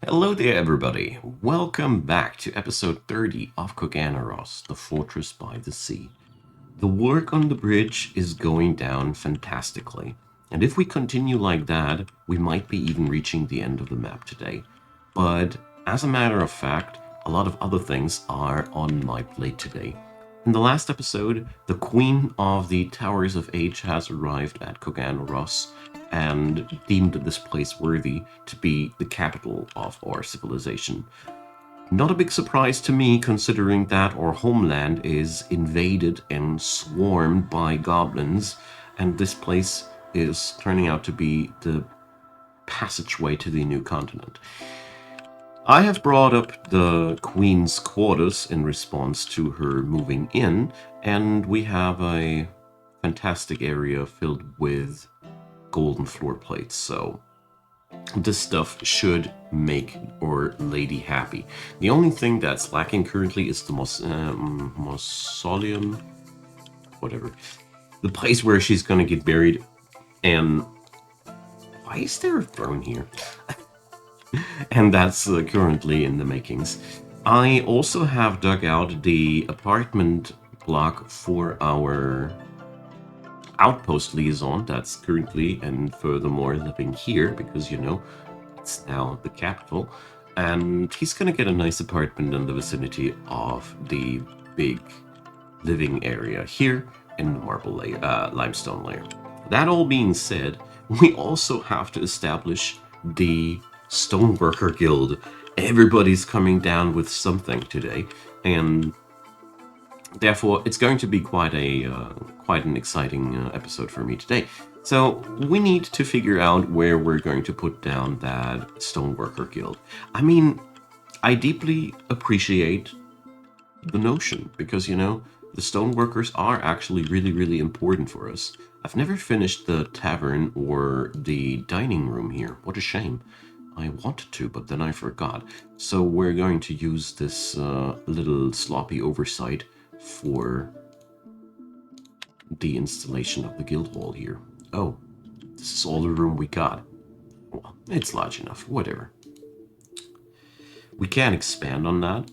Hello there, everybody. Welcome back to episode 30 of Koganaros, the Fortress by the Sea. The work on the bridge is going down fantastically, and if we continue like that, we might be even reaching the end of the map today. But as a matter of fact, a lot of other things are on my plate today. In the last episode, the Queen of the Towers of Age has arrived at Koganaros and deemed this place worthy to be the capital of our civilization. Not a big surprise to me, considering that our homeland is invaded and swarmed by goblins, and this place is turning out to be the passageway to the new continent. I have brought up the Queen's quarters in response to her moving in, and we have a fantastic area filled with golden floor plates, so this stuff should make our lady happy. The only thing that's lacking currently is the mausoleum, whatever. The place where she's gonna get buried. And why is there a throne here? And that's currently in the makings. I also have dug out the apartment block for our outpost liaison that's currently and furthermore living here because it's now the capital, and he's gonna get a nice apartment in the vicinity of the big living area here in the limestone layer. That all being said, we also have to establish the Stoneworker Guild. Everybody's coming down with something today, and therefore it's going to be quite an exciting episode for me today. So we need to figure out where we're going to put down that Stoneworker Guild. I mean, I deeply appreciate the notion because the stoneworkers are actually really, really important for us. I've never finished the tavern or the dining room here. What a shame. I wanted to, but then I forgot. So we're going to use this little sloppy oversight for the installation of the guild hall here. Oh, this is all the room we got. Well, it's large enough, whatever. We can expand on that.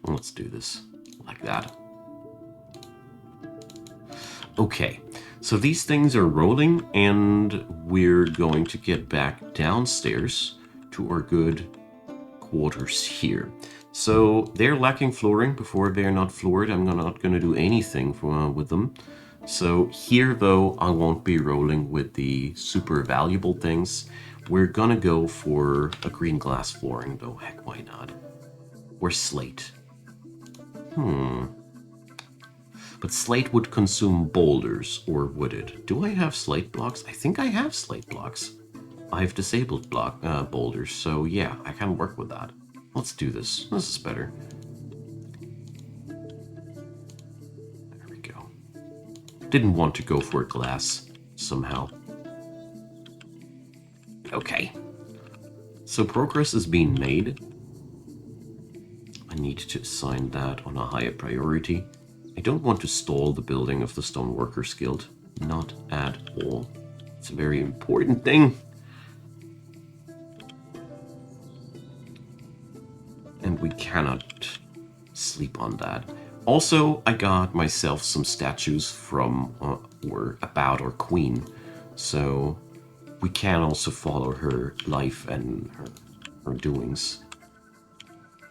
Let's do this like that. Okay, so these things are rolling, and we're going to get back downstairs to our good quarters here. So they're lacking flooring. Before they're not floored, I'm not going to do anything with them. So here, though, I won't be rolling with the super valuable things. We're gonna go for a green glass flooring, though. Heck, why not? Or slate. But slate would consume boulders, or would it? Do I have slate blocks? I think I have slate blocks. I've disabled boulders, so yeah, I can work with that. Let's do this. This is better. There we go. Didn't want to go for glass somehow. Okay. So progress is being made. I need to assign that on a higher priority. I don't want to stall the building of the Stoneworkers Guild. Not at all. It's a very important thing. And we cannot sleep on that. Also, I got myself some statues from or about our queen, so we can also follow her life and her doings.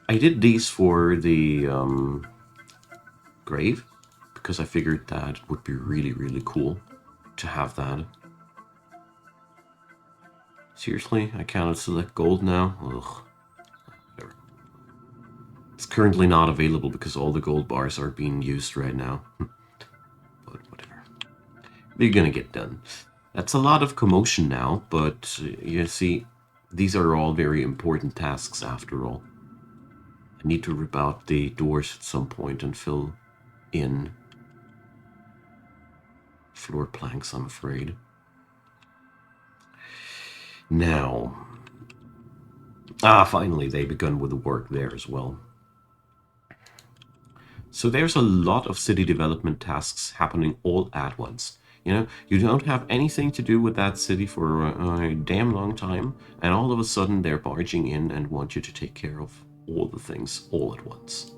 I did these for the grave because I figured that would be really, really cool to have that. Seriously, I cannot select gold now? Ugh. Whatever. It's currently not available because all the gold bars are being used right now. But whatever. They're gonna get done. That's a lot of commotion now, but you see, these are all very important tasks after all. I need to rip out the doors at some point and fill in floor planks, I'm afraid. Now, finally they begun with the work there as well. So there's a lot of city development tasks happening all at once. You know, you don't have anything to do with that city for a damn long time, and all of a sudden they're barging in and want you to take care of all the things all at once.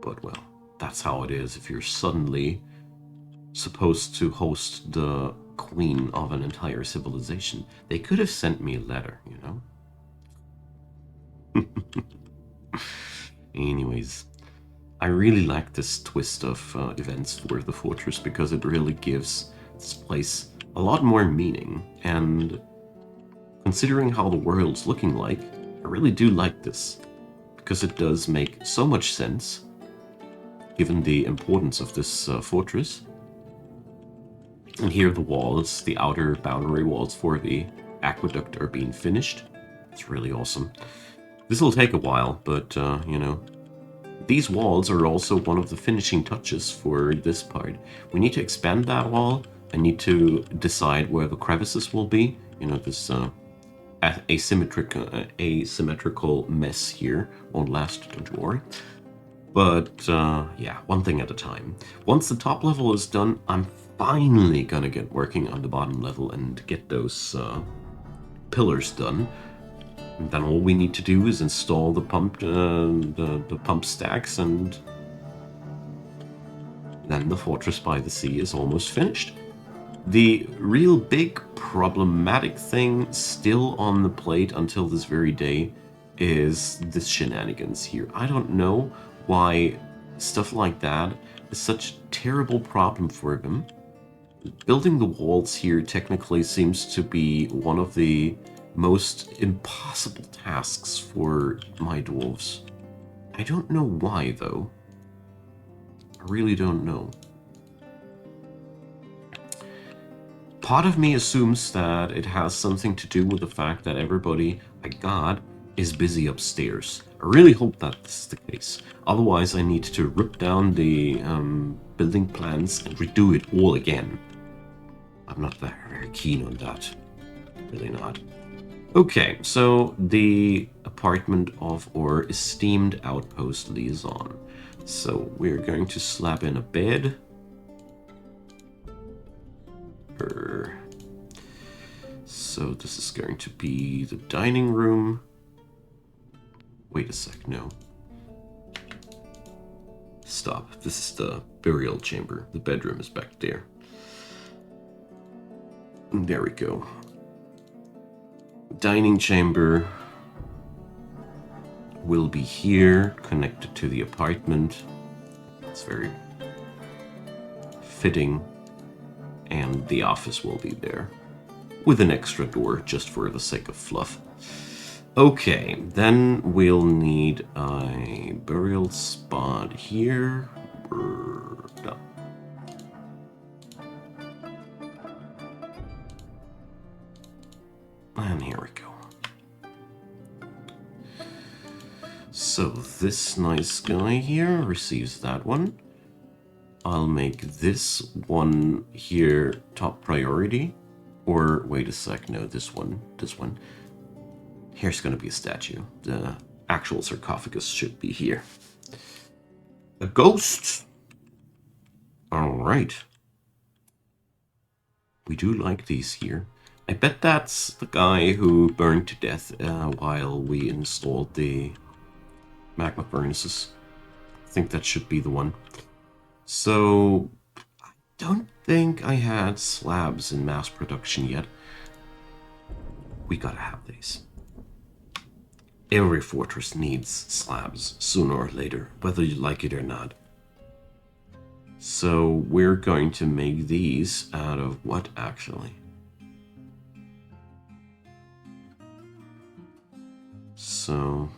But well, that's how it is if you're suddenly supposed to host the queen of an entire civilization. They could have sent me a letter, you know? Anyways, I really like this twist of events for the fortress because it really gives this place a lot more meaning. And considering how the world's looking like, I really do like this because it does make so much sense given the importance of this fortress. And here the walls, the outer boundary walls for the aqueduct are being finished. It's really awesome. This will take a while, but, you know, these walls are also one of the finishing touches for this part. We need to expand that wall. I need to decide where the crevices will be. You know, this asymmetrical mess here won't last, don't you worry. But, yeah, one thing at a time. Once the top level is done, I'm finally gonna get working on the bottom level and get those pillars done. And then all we need to do is install the pump stacks, and then the fortress by the sea is almost finished. The real big problematic thing still on the plate until this very day is this shenanigans here. I don't know why stuff like that is such a terrible problem for them. Building the walls here technically seems to be one of the most impossible tasks for my dwarves. I don't know why, though. I really don't know. Part of me assumes that it has something to do with the fact that everybody I got is busy upstairs. I really hope that this is the case. Otherwise, I need to rip down the building plans and redo it all again. I'm not very keen on that. Really not. Okay, so the apartment of our esteemed outpost liaison. So we're going to slap in a bed. So this is going to be the dining room. Wait a sec, no. Stop, this is the burial chamber. The bedroom is back there. There we go. Dining chamber will be here, connected to the apartment. It's very fitting. And the office will be there, with an extra door just for the sake of fluff. Okay, then we'll need a burial spot here. No. And here we go. So this nice guy here receives that one. I'll make this one here top priority. Or, wait a sec, no, this one. Here's gonna be a statue. The actual sarcophagus should be here. A ghost! Alright. We do like these here. I bet that's the guy who burned to death while we installed the magma furnaces. I think that should be the one. So, I don't think I had slabs in mass production yet. We gotta have these. Every fortress needs slabs sooner or later, whether you like it or not. So we're going to make these out of what, actually? So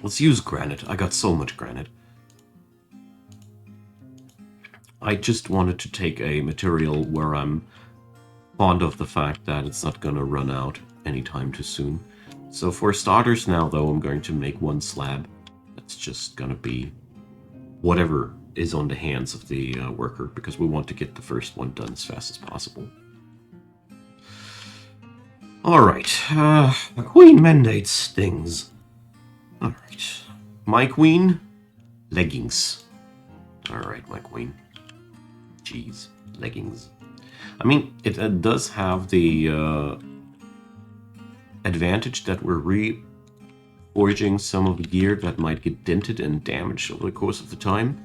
let's use granite. I got so much granite. I just wanted to take a material where I'm fond of the fact that it's not gonna run out anytime too soon. So for starters now, though, I'm going to make one slab. That's just gonna be whatever is on the hands of the worker, because we want to get the first one done as fast as possible. Alright, the queen mandates things. Alright, my queen, leggings. Alright, my queen. Jeez, leggings. I mean, it does have the advantage that we're reforging some of the gear that might get dented and damaged over the course of the time.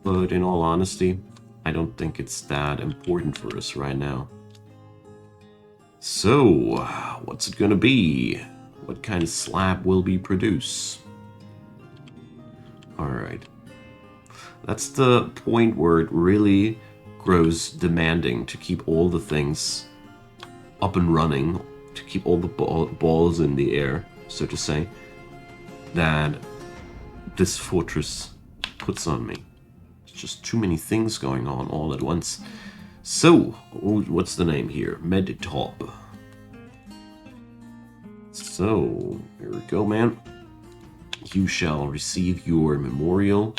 But in all honesty, I don't think it's that important for us right now. So, what's it gonna be? What kind of slab will we produce? Alright. That's the point where it really grows demanding to keep all the things up and running, to keep all the balls in the air, so to say, that this fortress puts on me. There's just too many things going on all at once. So, what's the name here? Meditop. So, here we go, man. You shall receive your memorial,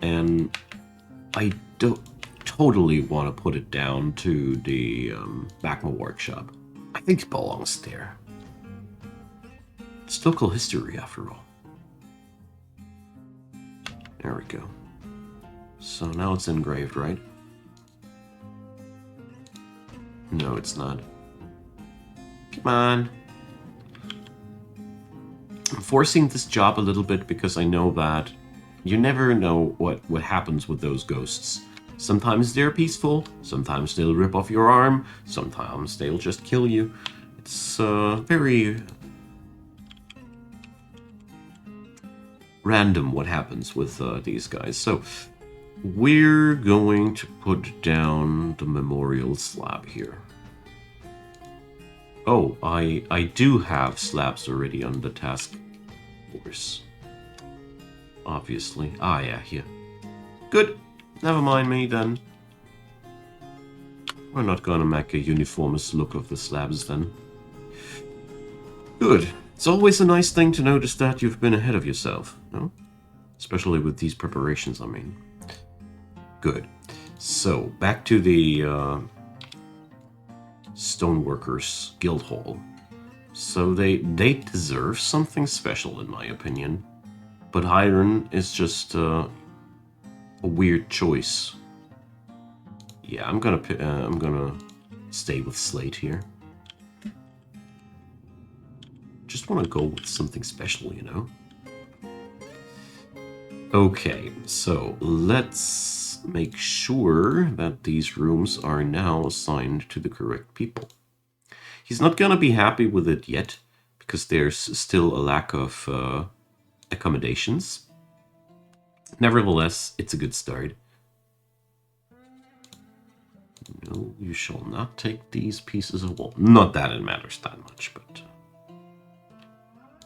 and I don't totally want to put it down to the Bacma workshop. I think it belongs there. It's local history, after all. There we go. So now it's engraved, right? No, it's not. Come on. I'm forcing this job a little bit because I know that you never know what happens with those ghosts. Sometimes they're peaceful, sometimes they'll rip off your arm, sometimes they'll just kill you. It's very random what happens with these guys. So we're going to put down the memorial slab here. Oh, I do have slabs already on the task force. Obviously. Ah, yeah, here. Good. Never mind me, then. We're not gonna make a uniformist look of the slabs, then. Good. It's always a nice thing to notice that you've been ahead of yourself, no? Especially with these preparations, I mean. Good. So, back to the Stoneworkers Guild Hall. So they deserve something special, in my opinion. But iron is just a weird choice. Yeah, I'm gonna stay with slate here. Just want to go with something special, you know. Okay, so let's make sure that these rooms are now assigned to the correct people. He's not gonna be happy with it yet, because there's still a lack of accommodations. Nevertheless, it's a good start. No, you shall not take these pieces of wall. Not that it matters that much, but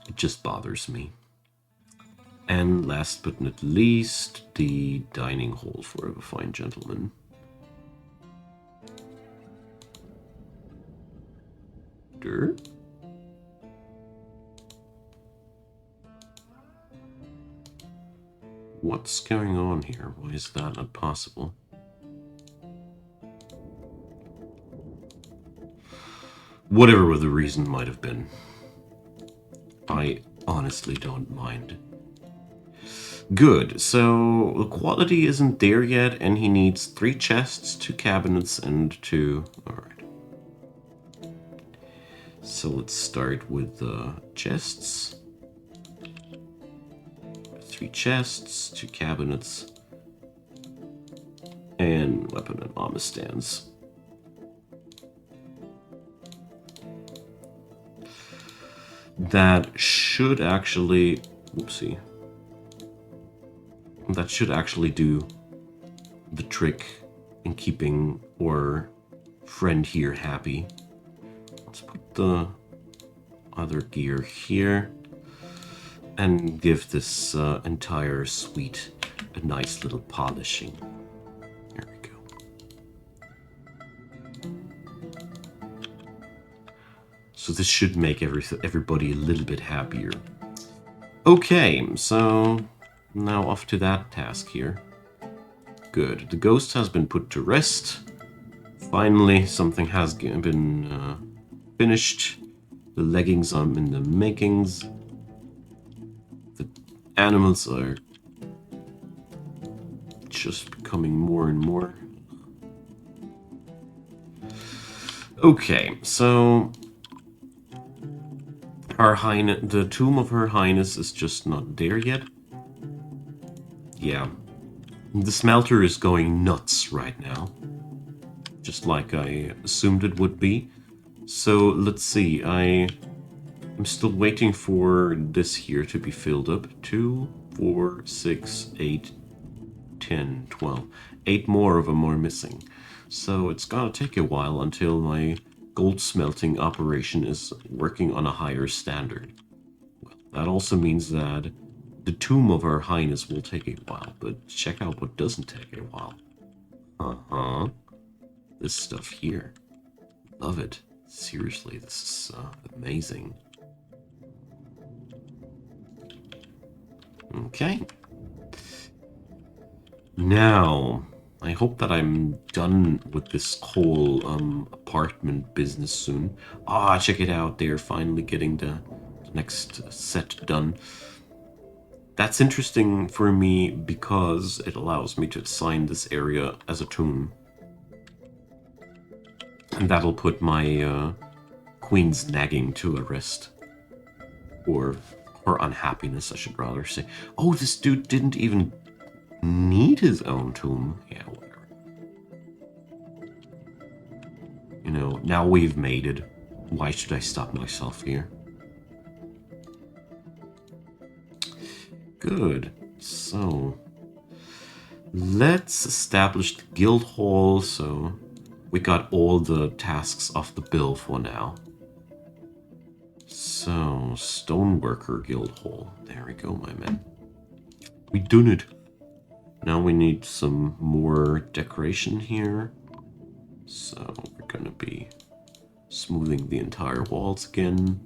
it just bothers me. And last but not least, the dining hall for a fine gentleman. Dirt. What's going on here? Why is that not possible? Whatever the reason might have been, I honestly don't mind. Good, so the quality isn't there yet, and he needs 3 chests, 2 cabinets, and 2... Alright. So let's start with the chests. 3 chests, 2 cabinets, and weapon and armor stands. That should actually... Whoopsie. That should actually do the trick in keeping our friend here happy. Let's put the other gear here and give this entire suite a nice little polishing. There we go. So this should make everybody a little bit happier. Okay, so now off to that task here. Good. The ghost has been put to rest. Finally, something has been finished. The leggings are in the makings. The animals are just becoming more and more Okay, so the tomb of Her Highness is just not there yet. Yeah, the smelter is going nuts right now, just like I assumed it would be. So let's see, I'm still waiting for this here to be filled up. 2, 4, 6, 8, 10, 12. 8 more of them are missing. So it's gonna take a while until my gold smelting operation is working on a higher standard. Well, that also means that the tomb of Her Highness will take a while, but check out what doesn't take a while. Uh-huh. This stuff here. Love it. Seriously, this is amazing. Okay. Now, I hope that I'm done with this whole apartment business soon. Ah, check it out. They're finally getting the next set done. That's interesting for me because it allows me to assign this area as a tomb. And that'll put my queen's nagging to a rest. Or her unhappiness, I should rather say. Oh, this dude didn't even need his own tomb. Yeah, whatever. You know, now we've made it. Why should I stop myself here? Good. So, let's establish the guild hall. So, we got all the tasks off the bill for now. So, Stoneworker Guild Hall. There we go, my man. We done it. Now we need some more decoration here. So, we're gonna be smoothing the entire walls again.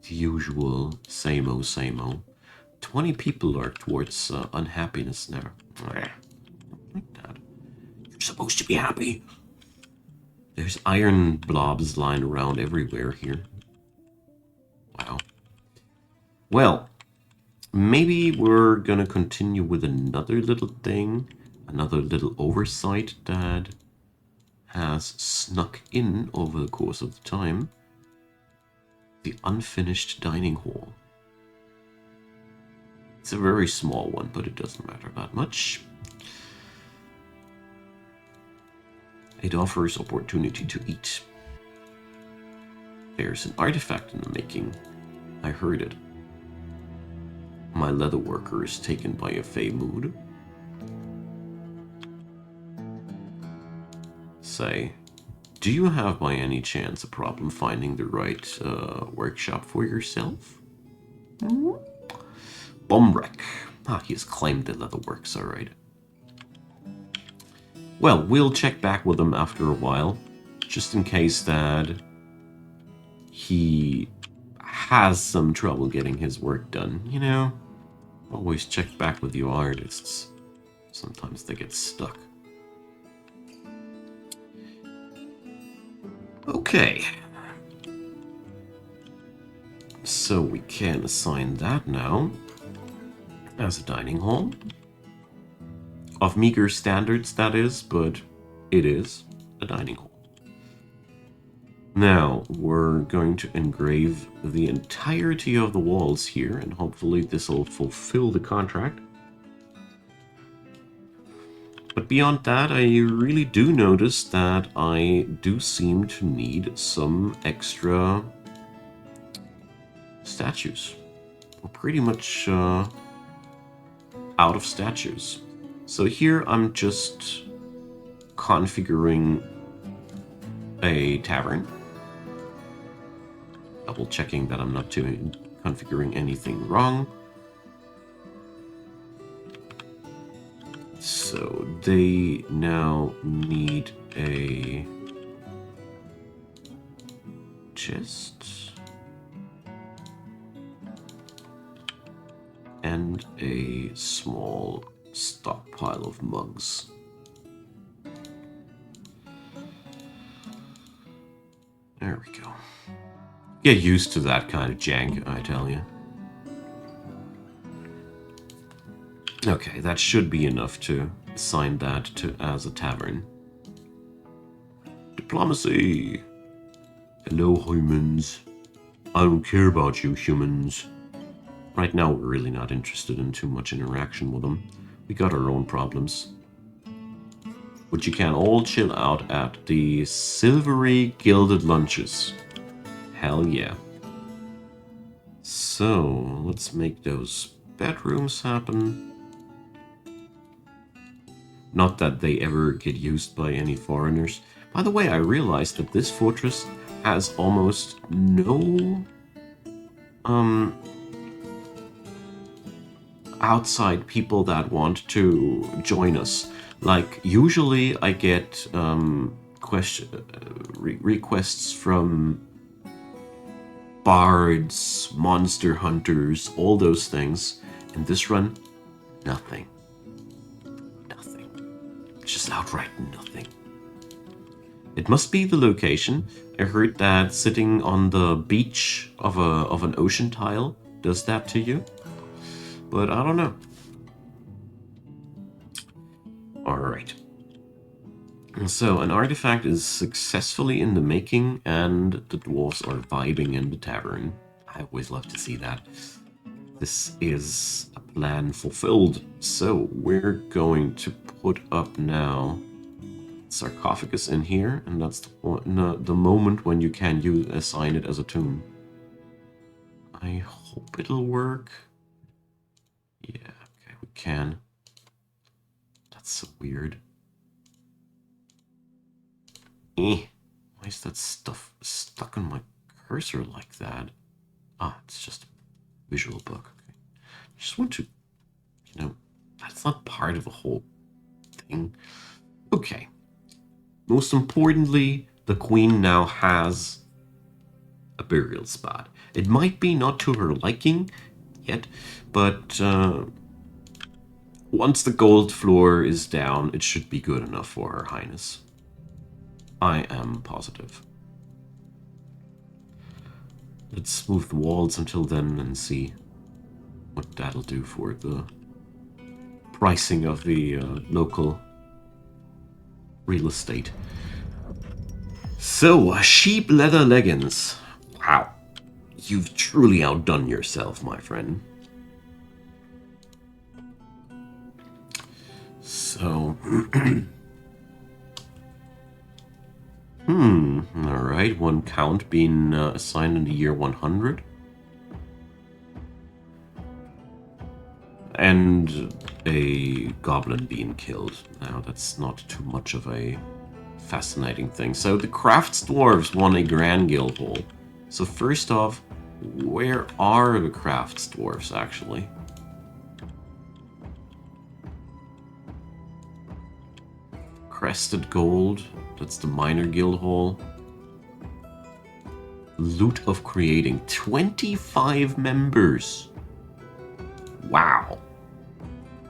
The usual same-o, same-o. 20 people are towards unhappiness now. Like that. You're supposed to be happy. There's iron blobs lying around everywhere here. Wow. Well, maybe we're gonna continue with another little thing, another little oversight that has snuck in over the course of the time. The unfinished dining hall. It's a very small one, but it doesn't matter that much. It offers opportunity to eat. There's an artifact in the making. I heard it. My leather worker is taken by a fey mood. Say, do you have by any chance a problem finding the right workshop for yourself? Bombrek. Ah, he has claimed the leather works, alright. Well, we'll check back with him after a while, just in case that he has some trouble getting his work done, you know? Always check back with your artists. Sometimes they get stuck. Okay. So we can assign that now as a dining hall. Of meager standards, that is, but it is a dining hall. Now, we're going to engrave the entirety of the walls here, and hopefully this will fulfill the contract. But beyond that, I really do notice that I do seem to need some extra statues. We're pretty much out of statues. So here I'm just configuring a tavern. Double checking that I'm not configuring anything wrong. So they now need a chest and a small stockpile of mugs. There we go. Get used to that kind of jank, I tell you. Okay, that should be enough to assign that to as a tavern. Diplomacy! Hello, humans. I don't care about you, humans. Right now, we're really not interested in too much interaction with them. We got our own problems. But you can all chill out at the silvery gilded lunches. Hell yeah. So, let's make those bedrooms happen. Not that they ever get used by any foreigners. By the way, I realized that this fortress has almost no outside people that want to join us. Like, usually I get requests from bards, monster hunters, all those things. In this run, nothing. Nothing. Just outright nothing. It must be the location. I heard that sitting on the beach of an ocean tile does that to you. But I don't know. Alright. So, an artifact is successfully in the making, and the dwarves are vibing in the tavern. I always love to see that. This is a plan fulfilled. So, we're going to put up now sarcophagus in here, and that's the moment when you can assign it as a tomb. I hope it'll work. Yeah, okay, we can. That's so weird. Why is that stuff stuck on my cursor like that? Ah, it's just a visual bug. Okay. I just want to, that's not part of the whole thing. Okay. Most importantly, the queen now has a burial spot. It might be not to her liking yet, but once the gold floor is down, it should be good enough for Her Highness. I am positive. Let's smooth the walls until then and see what that'll do for the pricing of the local real estate. So, sheep leather leggings. Wow. You've truly outdone yourself, my friend. So... Alright, one count being assigned in the year 100. And a goblin being killed. Now, that's not too much of a fascinating thing. So, the Crafts Dwarves won a Grand Guild Hall. So, first off, where are the Crafts Dwarves, actually? Crested Gold, that's the Minor Guild Hall. Loot of Creating, 25 members. Wow.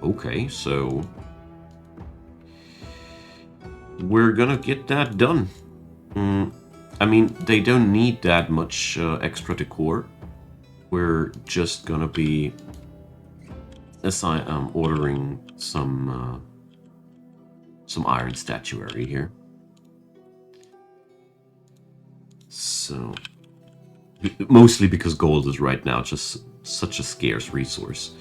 Okay, so we're gonna get that done. I mean, they don't need that much extra decor. We're just gonna be ordering some iron statuary here. So, mostly because gold is right now just such a scarce resource.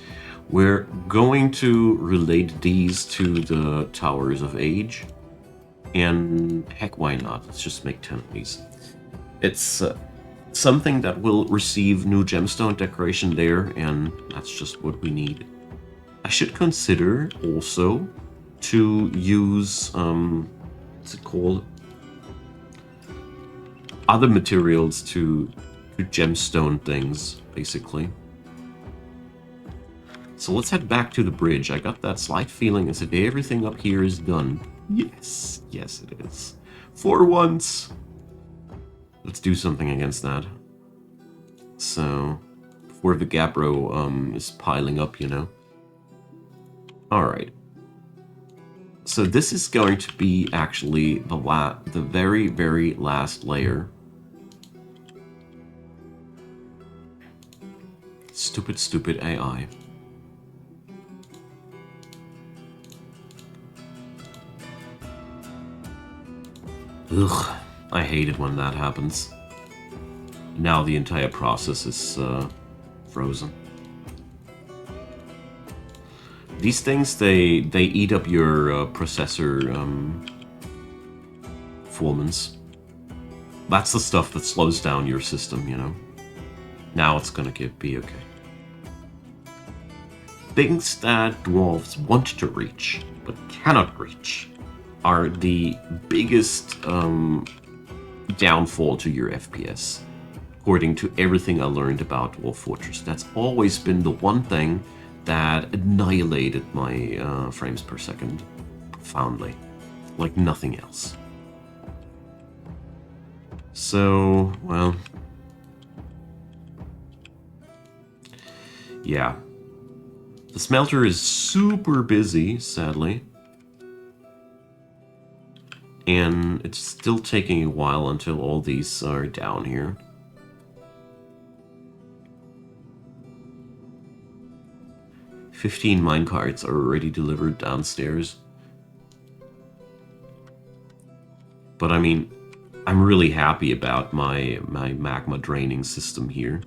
We're going to relate these to the Towers of Age. And heck, why not? Let's just make 10 of these. It's something that will receive new gemstone decoration there, and that's just what we need. I should consider also to use, what's it called? Other materials to gemstone things, basically. So let's head back to the bridge. I got that slight feeling as if everything up here is done. Yes, yes it is. For once. Let's do something against that. So, before the Gabbro is piling up, you know. Alright. So this is going to be actually the very, very last layer. Stupid, stupid AI. Ugh, I hate it when that happens. now the entire process is frozen. These things, they eat up your processor performance. That's the stuff that slows down your system, you know. Now it's gonna be okay. Things that dwarves want to reach, but cannot reach, are the biggest downfall to your FPS. According to everything I learned about Dwarf Fortress, that's always been the one thing that annihilated my frames per second profoundly, like nothing else. So, well, yeah. The smelter is super busy, sadly. And it's still taking a while until all these are down here. "15 minecarts are already delivered downstairs." But I mean, I'm really happy about my magma draining system here.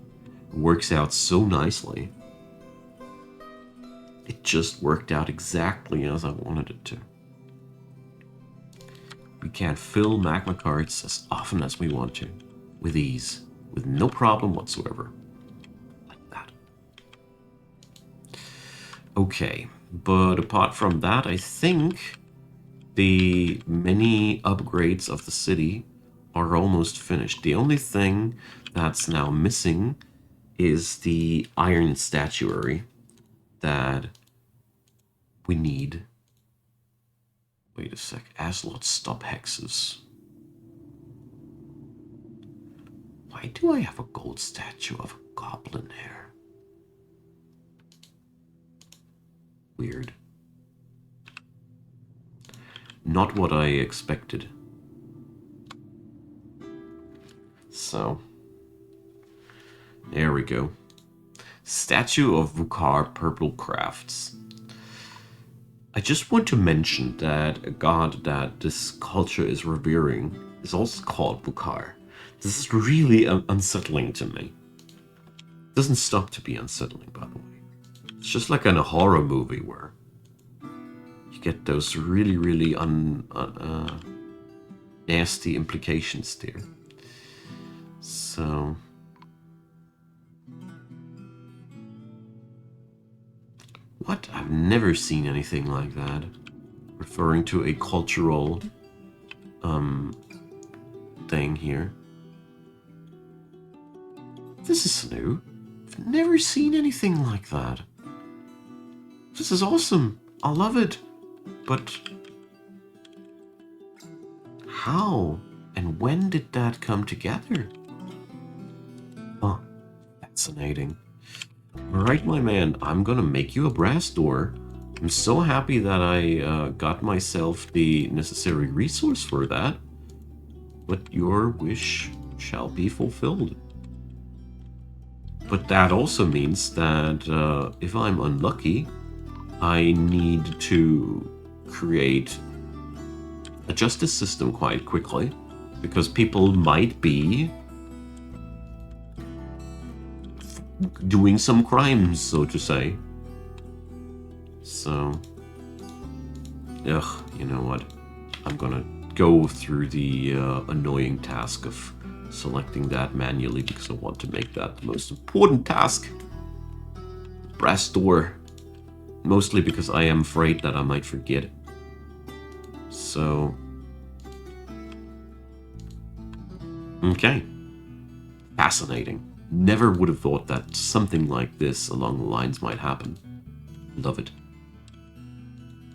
It works out so nicely. It just worked out exactly as I wanted it to. We can fill magma carts as often as we want to, with ease, with no problem whatsoever. Like that. Okay, but apart from that, I think the many upgrades of the city are almost finished. The only thing that's now missing is the iron statuary that we need. Wait a sec. Aslot stop hexes. Why do I have a gold statue of a goblin here? Weird. Not what I expected. So, there we go. Statue of Vukar Purple Crafts. I just want to mention that a god that this culture is revering is also called Vukar. This is really unsettling to me. It doesn't stop to be unsettling, by the way. It's just like in a horror movie where you get those really, really nasty implications there. So, what? I've never seen anything like that. Referring to a cultural thing here. This is new. I've never seen anything like that. This is awesome. I love it. But how and when did that come together? Oh, fascinating. Alright, my man, I'm gonna make you a brass door. I'm so happy that I got myself the necessary resource for that. But your wish shall be fulfilled. But that also means that if I'm unlucky, I need to create a justice system quite quickly, because people might be doing some crimes, so to say. So, you know what? I'm gonna go through the annoying task of selecting that manually because I want to make that the most important task. Brass door. Mostly because I am afraid that I might forget. So, okay. Fascinating. Never would have thought that something like this along the lines might happen. Love it.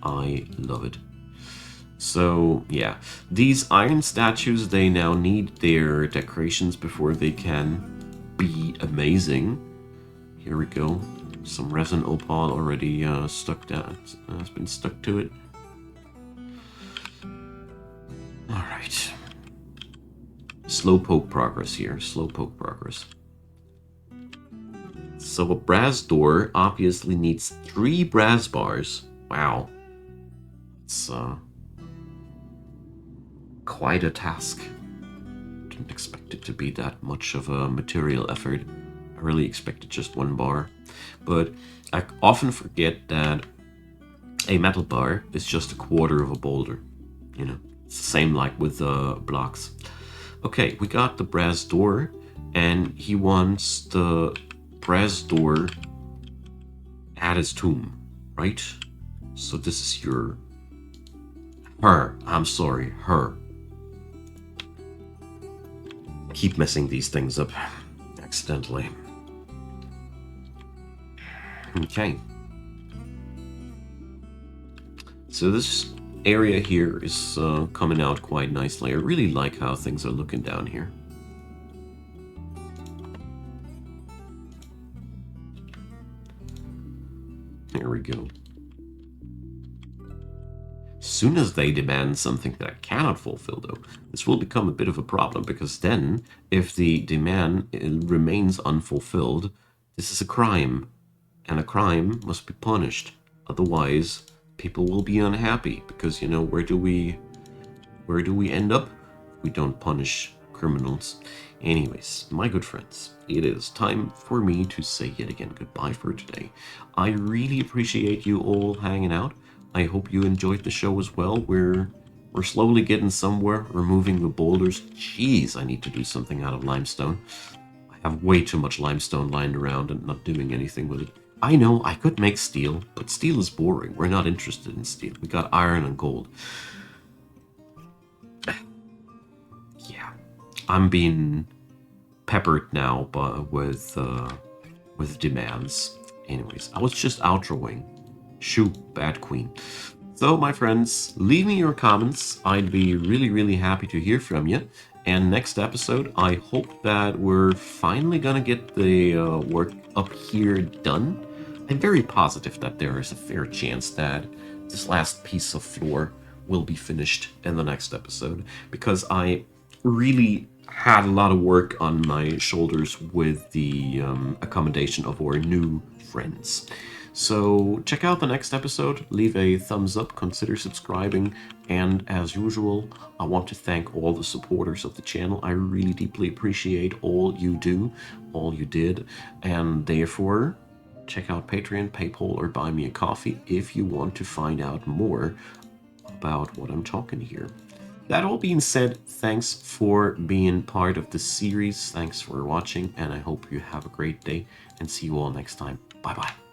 I love it. So, yeah. These iron statues, they now need their decorations before they can be amazing. Here we go. Some resin opal already stuck down. Has been stuck to it. Alright. Slowpoke progress here. Slowpoke progress. So a brass door obviously needs 3 brass bars. Wow. It's quite a task to didn't expect it to be that much of a material effort. I really expected just one bar. But I often forget that a metal bar is just a quarter of a boulder. You know, it's the same like with blocks. Okay, we got the brass door, and he wants the brass door at his tomb, right? So this is your... Her. I'm sorry, her. I keep messing these things up accidentally. Okay. So this area here is coming out quite nicely. I really like how things are looking down here. There we go. As soon as they demand something that I cannot fulfill, though, this will become a bit of a problem, because then, if the demand remains unfulfilled, this is a crime, and a crime must be punished. Otherwise, people will be unhappy, because, you know, where do we end up? We don't punish criminals. Anyways, my good friends, it is time for me to say yet again goodbye for today. I really appreciate you all hanging out. I hope you enjoyed the show as well. We're slowly getting somewhere, removing the boulders. Jeez, I need to do something out of limestone. I have way too much limestone lying around and not doing anything with it. I know, I could make steel, but steel is boring. We're not interested in steel. We got iron and gold. Yeah, I'm being peppered now with demands. Anyways, I was just outroing. Shoo, bad queen. So, my friends, leave me your comments. I'd be really, really happy to hear from you. And next episode, I hope that we're finally gonna get the work up here done. I'm very positive that there is a fair chance that this last piece of floor will be finished in the next episode, because I really had a lot of work on my shoulders with the accommodation of our new friends. So check out the next episode, leave a thumbs up, consider subscribing, and as usual, I want to thank all the supporters of the channel. I really deeply appreciate all you do, all you did, and therefore, check out Patreon, PayPal, or Buy Me a Coffee if you want to find out more about what I'm talking here. That all being said, thanks for being part of the series, thanks for watching, and I hope you have a great day, and see you all next time. Bye-bye.